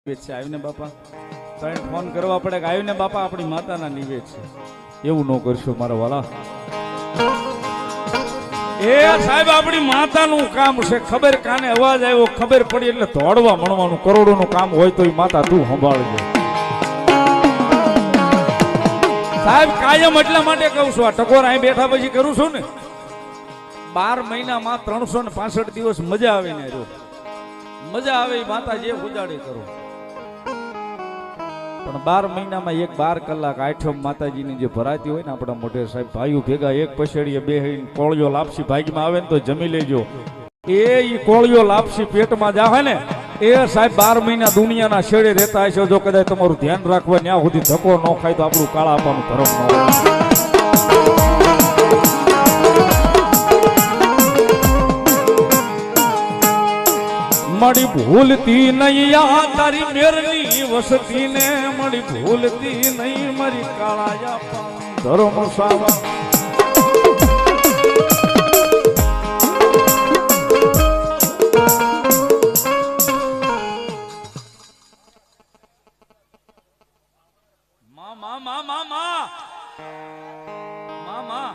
છે આવીને બાપા તને ફોન કરવા પડે કે આવીને બાપા આપણી માતાના નિવેદ છે, એવું ન કરશો મારા વાલા. એ સાહેબ આપણી માતાનું કામ છે, ખબર કાને અવાજ આવ્યો ખબર પડી એટલે દોડવા મળવાનું કરોડોનું કામ હોય તો એ માતા તું સંભાળજો સાહેબ. કાયમ એટલા માટે કહું છું, આ ટકોર અહીં બેઠા પછી કરું છું ને, 12 મહિનામાં 365 દિવસ મજા આવે ને જો મજા આવે એ માતા જે ઉજાડે કરો, પણ 12 મહિનામાં 12 કલાક આઠમ માતાજીની જે ભરાતી હોય ને આપણા મોઢે સાહેબ ભાઈઓ ભેગા એક પછેડીએ બેહીને કોળિયો લાપસી ભાગમાં આવે ને તો જમી લેજો. એ કોળિયો લાપસી પેટમાં જાવે ને એ સાહેબ 12 મહિના દુનિયાના છેડે રહેતા હશે. જો કદાચ તમારું ધ્યાન રાખવા ત્યાં સુધી ધક્કો ન ખાય તો આપણું કાળા આપવાનું ધર્મ ન હોય. મળી ભૂલતી નહીં આ તારી મેરની વસતી ને, મળી ભૂલતી નહીં મારી કાળા ધર્મ સાવા. મા મા મા મા મા મા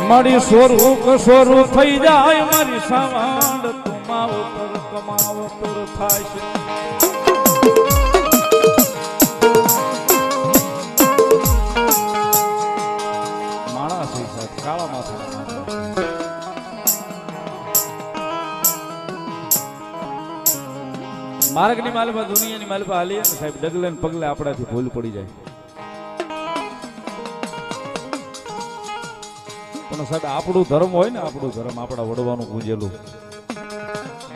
મારી સ્વરૂપ થઈ જાય મારી સાવાડ કમાવતર કમાવતર થાય છે. માણસ કાળા માથા માર્ગની માલપા દુનિયાની માલપા હાલીએ ને સાહેબ ડગલે ને પગલે આપણાથી ભૂલ પડી જાય. પણ સાહેબ આપણું ધર્મ હોય ને, આપણું ધર્મ આપણા વડવાનું પૂજેલું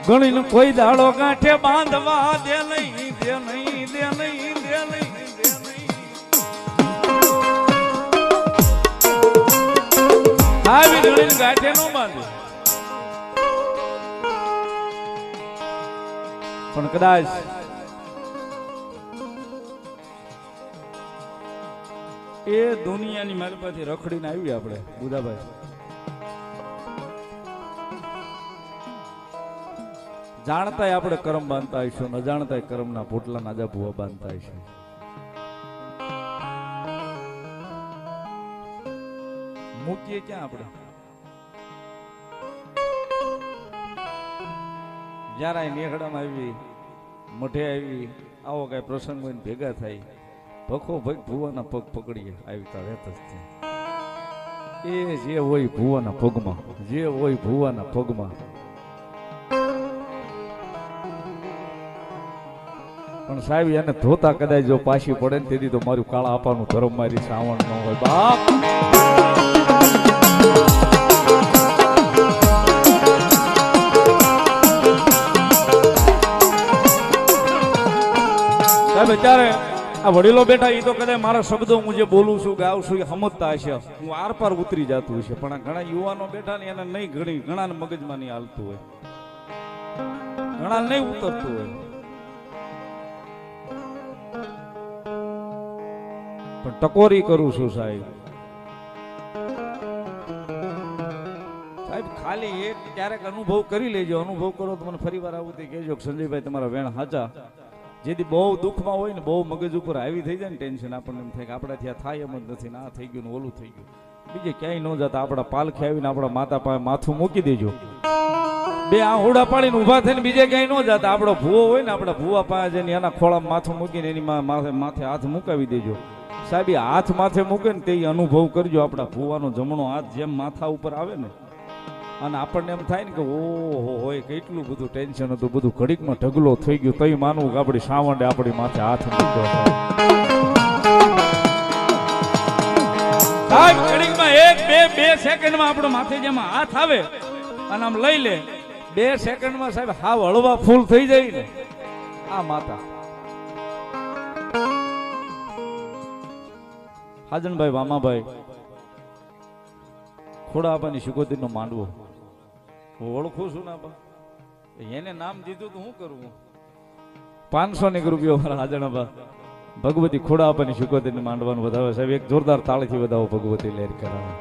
ગણીને કોઈ દાડો ગાંઠે બાંધવા દે નહીં દે નહીં દે નહીં દે નહીં દે નહીં. આવી ગણીને ગાંઠે નો બાંધે, પણ કદાચ એ દુનિયાની માલપાથી રખડીને આવી આપણે બુધાભાઈ, જાણતાય આપણે કર્મ બાંધતા હઈશું, ન જાણતાય કર્મના પોટલા નાજા ભૂવા બાંધતા હઈશું. મૂકીએ ક્યાં આપણે? જયારે નેહડામાં આવી મઠે આવી આવો કઈ પ્રસંગ હોય ને ભેગા થાય ભખો ભાઈ ભુવાના પગ પકડીએ આવી તા રહેત જ એ જે હોય ભુવાના પગમાં, જે હોય ભુવાના પગમાં. પણ સાહેબ એને ધોતા કદાચ જો પાછી પડે ને તેથી તો મારું કાળા આપવાનું ધર્મ મારી સાવણ ન હોય બાપ. સાહેબ અત્યારે આ વડીલો બેઠા એ તો કદાચ મારા શબ્દો હું જે બોલું છું ગાઉં છું એ સમજતા હશે, હું આર પાર ઉતરી જતું હશે, પણ આ ઘણા યુવાનો બેઠા ને એને નહીં ઘણી ઘણા મગજમાં નહીં હાલતું હોય, ઘણા નહીં ઉતરતું હોય. પણ ટકોરી કરું છું સાહેબ. સાહેબ ખાલી એક ક્યારેક અનુભવ કરી લેજો, અનુભવ કરો તો મને ફરી વાર આવું કહેજો કે સંજયભાઈ તમારા વેણ હાચા. જેથી બહુ દુઃખમાં હોય ને, બહુ મગજ ઉપર આવી થઈ જાય ને ટેન્શન, આપણને એમ થાય કે આપણા ત્યાં થાય એમ જ નથી ને, આ થઈ ગયું ને ઓલું થઈ ગયું. બીજે ક્યાંય ન જતા આપણા પાલખે આવીને આપણા માતા પાસે માથું મૂકી દેજો, બે આહુડા પાડીને ઊભા થઈને બીજે ક્યાંય ન જતા. આપણો ભૂવો હોય ને આપણા ભૂવા પાસે જઈને એના ખોળામાં માથું મૂકીને એની માથે હાથ મુકાવી દેજો સાહેબ. એ હાથ માથે મૂકે ને તે અનુભવ કરજો, આપણા ભૂવાનો જમણો હાથ જેમ માથા ઉપર આવે ને, અને આપણને એમ થાય ને કે ઓહો હોય કેટલું બધું ટેન્શન હતું, બધું ઘડીકમાં ઢગલો થઈ ગયું, તઈ માનવું કે આપણી સાવંડે આપણી માથે હાથ મૂક્યો. સાહેબ ઘડીકમાં બે સેકન્ડમાં આપણો માથે જેમાં હાથ આવે અને આમ લઈ લે, 2 સેકન્ડમાં સાહેબ હાવ હળવા ફૂલ થઈ જાય ને આ માતા. હાજનભાઈ વામાભાઈ ખોડા આપાની શિકોતરીનો માંડવો ઓળખું છું ને આપા એને નામ દીધું તો શું કરવું 500 રૂપિયો મારા હાજણાબા ભગવતી ખોડા આપાની શિકોતરીને માંડવાનું વધાવે સાહેબ એક જોરદાર તાળીથી વધાવો ભગવતી લહેર કરાવે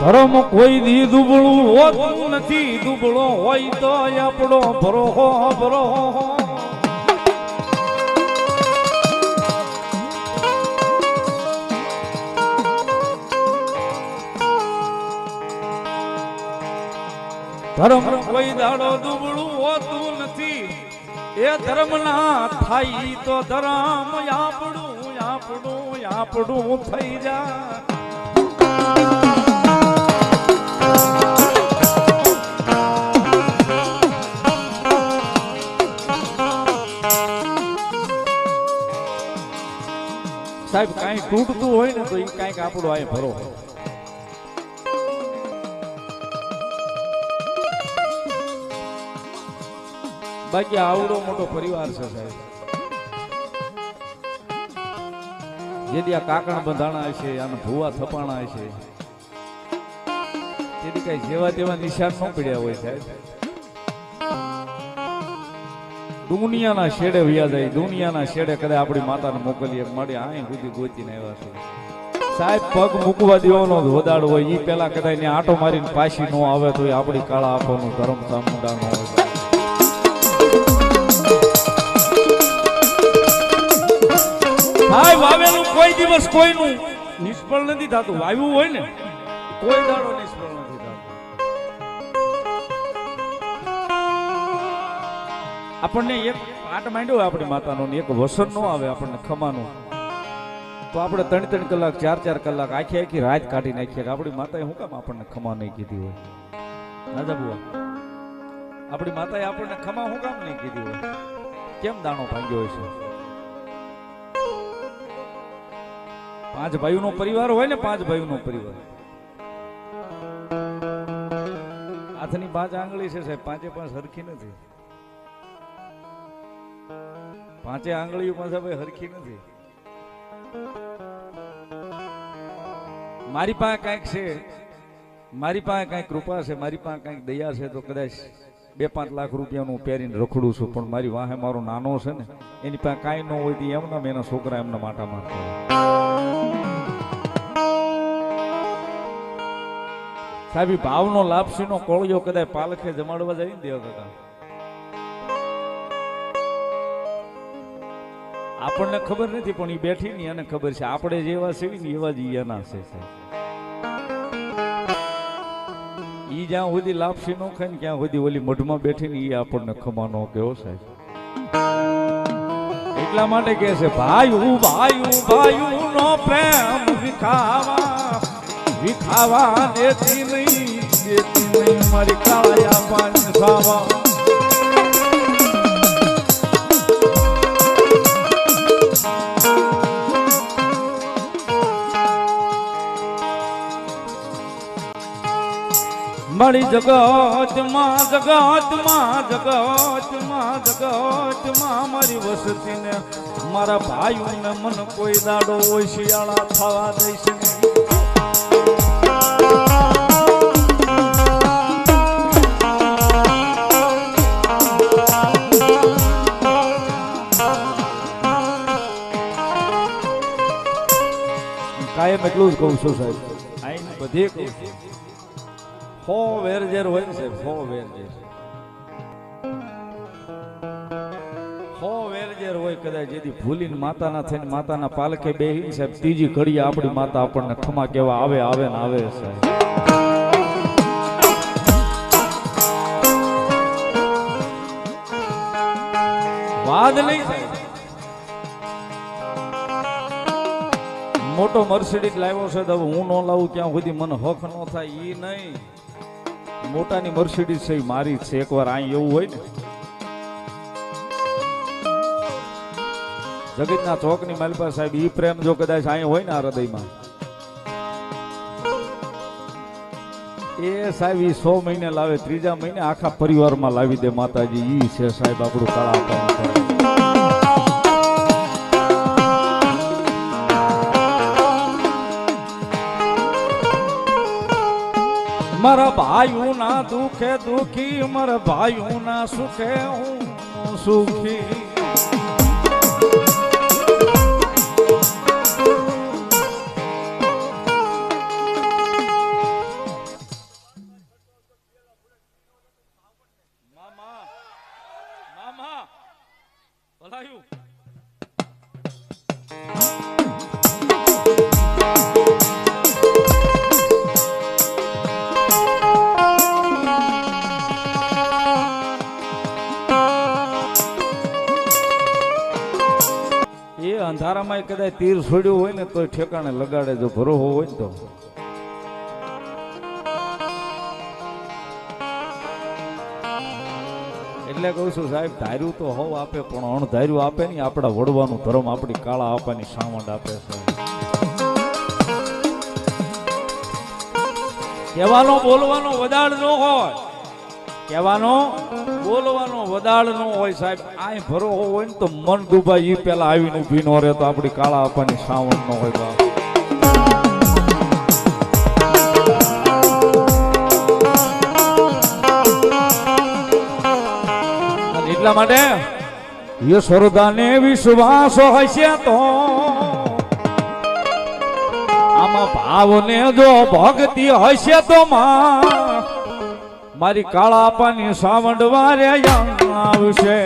ધર્મ કોઈ દી દુબળું હોતું નથી દુબળો હોય તો આપણો ભરોહો ભરોહો ધર્મ કોઈ દાડો દુબળું હોતું નથી એ ધર્મ ના થાય તો ધર્મ આપણું આપણું આપણું થઈ જાય સાહેબ કાંઈ તૂટતું હોય ને તો એ કાંઈક આપણું આ ભરો બાકી આવડો મોટો પરિવાર છે સાહેબ જેથી આ કાકણ બંધાણા હશે આના ભૂવા થપાણા હશે તેથી કઈ જેવા તેવા નિશાન ન પડ્યા હોય સાહેબ દુનિયાના શેડે વ્યા જાય દુનિયાના શેડે કદાચ આપણી માતાને મોકલીએ મળી અહીં સુધી ગોતીને આવ્યા છે સાહેબ પગ મૂકવા દેવાનો વધાડ હોય એ પેલા કદાચ ને આટો મારીને પાછી ન આવે તો આપણી કાળા આપવાનું ધર્મ ચામુંડા ન હોય સાહેબ વાવેલું કોઈ દિવસ કોઈનું નિષ્ફળ નથી થતું વાવ્યું હોય ને કોઈ દાડો નિષ્ફળ નથી થતું આપણને એક પાટ માંડ્યો આપણી માતાનો એક વસન નો આવે આપણને ખમાનું તો આપણે 3-3 કલાક 4-4 કલાક આખી આખી રાત કાઢી નાખીએ કે આપણી માતાએ શું કામ આપણને ખમા નહીં કીધી હોય રાજા બુઆ આપણી માતાએ આપણને ખમા શું કામ નહીં કીધી હોય કેમ દાણો ભાંગ્યો હોય છે 5 ભાઈઓનો પરિવાર હોય ને 5 ભાઈઓનો પરિવાર હાથની 5 આંગળી છે સાહેબ 5 સરખી નથી 5 આંગળીઓ પાસે ભાઈ હરખી નથી મારી પાસે કઈક છે મારી પાસે કઈક કૃપા છે મારી પાસે કઈક દયા છે તો કદાચ 2-5 લાખ રૂપિયાનું પહેરીને રખડું છું પણ મારી વાહે મારો નાનો છે ને એની પાસે કાંઈ ન હોય તો એમના એના છોકરા એમના માટા મારતા સાહેબ ભાવનો લાપસીનો કોળિયો કદાચ પાલખે જમાડવા જાય ને દેવ કાકા આપણને ખબર નથી પણ એ બેઠી ની એને ખબર છે આપણે જેવા છે ને એવા જ એના છે ઈ જ્યાં સુધી લાપસી નો ખાય ને ક્યાં સુધી ઓલી મઢમાં બેઠી ને એ આપણને ખમાનો કેવો સાહેબ એટલા માટે કે છે ભાઈ ભાઈ નો પ્રેમ વિખાવા દેતી નહીં મારી કાળિયા પાન ખાવા મારી જગતમાં મારી વસતીને મારા ભાઈઓને મન કોઈ દાડો હોય શિયાળા થવા દઈશ નહીં કાયમ એટલું જ કહું છું સાહેબ આઈ બધે કહું છું હો વેરજેર હોય ને સાહેબ હો વેરજેર હોય કદાચ જેથી ભૂલીને માતાના થઈને માતાના પાલખે બેહીને સાહેબ ત્રીજી ઘડીએ આપણી માતા આપણને ખમા કેવા આવે ને આવે સાહેબ વાદ નહીં સાહેબ મોટો મર્સિડીઝ લાવ્યો છે તો હું ન લાવું ક્યાં સુધી મને હક ન થાય ઈ નહીં મોટાની મર્સિડીઝ છે મારી જ છે એકવાર અહીં એવું હોય ને જગતના ચોકની માલપા સાહેબ ઈ પ્રેમ જો કદાચ અહીં હોય ને આ હૃદયમાં એ સાહેબ ઈ 100 મહિને લાવે, ત્રીજા મહિને આખા પરિવારમાં લાવી દે માતાજી. ઈ છે સાહેબ આપણું કાળા આપવાનું. મારા ભાઈઓ ના દુખે દુખી, મારા ભાઈઓ ના સુખે હું સુખી. મામા મામા ભલાયું અંધારામાં કદાચ તીર છોડ્યું હોય ને તો ઠેકાણે લગાડે, જો ભરોહો હોય ને તો. એટલે કહું છું સાહેબ, ધાર્યું તો હોવ આપે, પણ અણધાર્યું આપે નહીં. આપણા વડવાનું ધર્મ આપણી કાળા આપવાની સાવંડ આપે છે. કહેવાનો બોલવાનો વદાળ ન હોય, કહેવાનો બોલવાનો વદાળ ન હોય સાહેબ. આ ભરો હોય ને તો મન ડૂબાય, ઈ પેલા આવીને ઊભી ન રહે તો આપણી કાળા આપવાની સાવણ ન હોય બાપ. એટલા માટે યશોદાને વિશ્વાસ હશે તો આમાં ભાવને જો ભક્તિ હશે તો માં મારી કાળા પાની સાવંડ વારે આવશે.